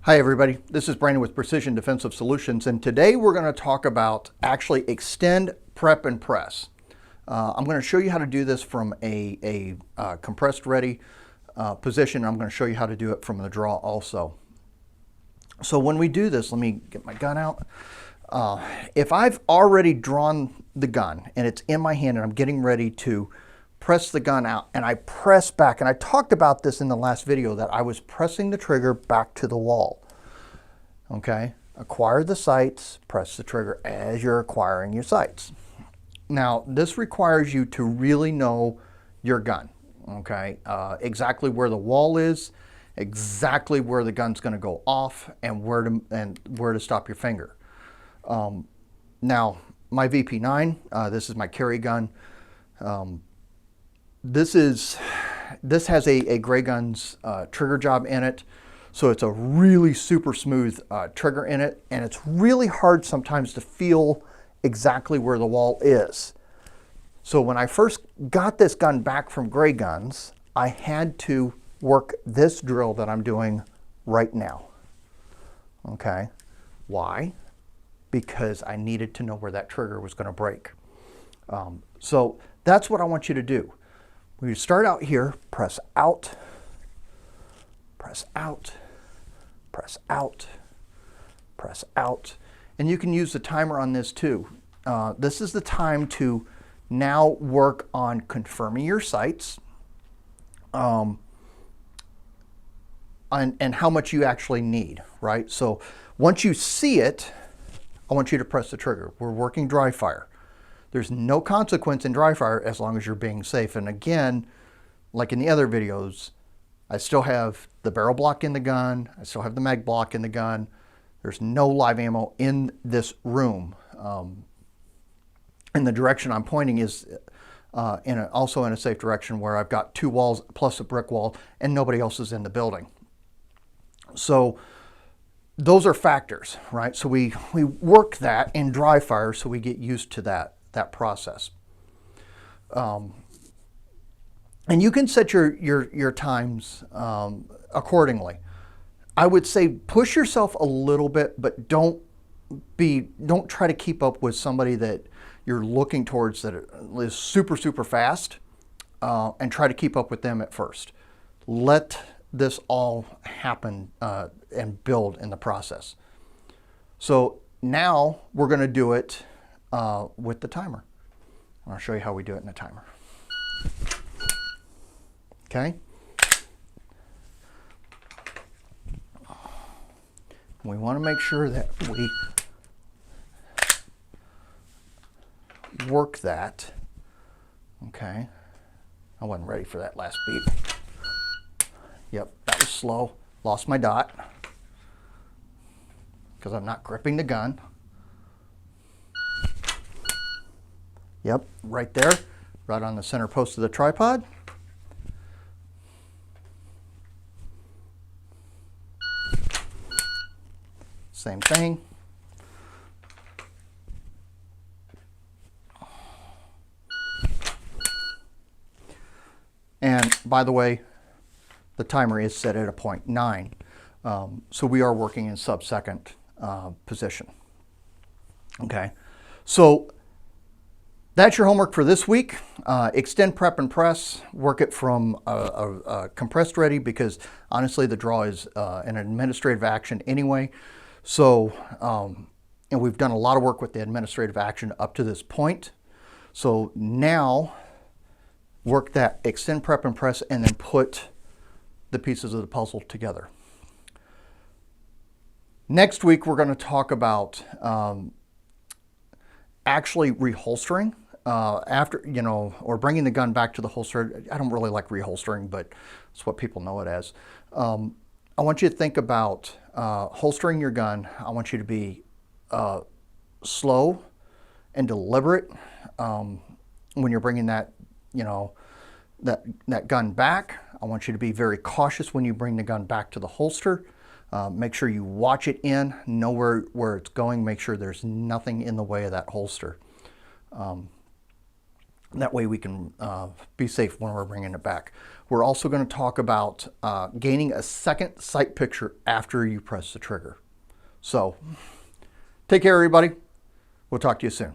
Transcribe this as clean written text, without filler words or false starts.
Hi everybody, this is Brandon with Precision Defensive Solutions, and today we're going to talk about actually extend, prep, and press. I'm going to show you how to do this from a compressed ready position. I'm going to show you how to do it from the draw also. So when we do this, let me get my gun out. If I've already drawn the gun and it's in my hand and I'm getting ready to press the gun out and I press back, and I talked about this in the last video that I was pressing the trigger back to the wall. Okay, acquire the sights, press the trigger as you're acquiring your sights. Now this requires you to really know your gun, okay, exactly where the wall is, exactly where the gun's going to go off, and where to stop your finger. Now my VP9, this is my carry gun. This has a Gray Guns trigger job in it, so it's a really super smooth trigger in it, and it's really hard sometimes to feel exactly where the wall is. So when I first got this gun back from Gray Guns, I had to work this drill that I'm doing right now. Okay, why? Because I needed to know where that trigger was going to break. So that's what I want you to do. When you start out here, press out, press out, press out, press out. And you can use the timer on this too. This is the time to now work on confirming your sights and how much you actually need, right? So once you see it, I want you to press the trigger. We're working dry fire. There's no consequence in dry fire as long as you're being safe. And again, like in the other videos, I still have the barrel block in the gun. I still have the mag block in the gun. There's no live ammo in this room. And the direction I'm pointing is also in a safe direction where I've got two walls plus a brick wall and nobody else is in the building. So those are factors, right? So we work that in dry fire so we get used to that process. And you can set your times accordingly. I would say push yourself a little bit, but don't try to keep up with somebody that you're looking towards that is super fast, and try to keep up with them at first. Let this all happen and build in the process. So now we're going to do it with the timer. I'll show you how we do it in the timer. Okay. We want to make sure that we work that. Okay. I wasn't ready for that last beat. Yep, that was slow. Lost my dot because I'm not gripping the gun. Yep, right there, right on the center post of the tripod. Same thing. And by the way, the timer is set at a 0.9. So we are working in sub-second position. Okay, so that's your homework for this week. Extend, prep, and press. Work it from a compressed ready, because honestly the draw is an administrative action anyway. So, and we've done a lot of work with the administrative action up to this point. So now work that extend, prep, and press, and then put the pieces of the puzzle together. Next week, we're going to talk about actually reholstering after, or bringing the gun back to the holster. I don't really like reholstering, but it's what people know it as. I want you to think about holstering your gun. I want you to be slow and deliberate when you're bringing that, that gun back. I want you to be very cautious when you bring the gun back to the holster. Make sure you watch it in, know where it's going, make sure there's nothing in the way of that holster. That way we can be safe when we're bringing it back. We're also going to talk about gaining a second sight picture after you press the trigger. So take care, everybody. We'll talk to you soon.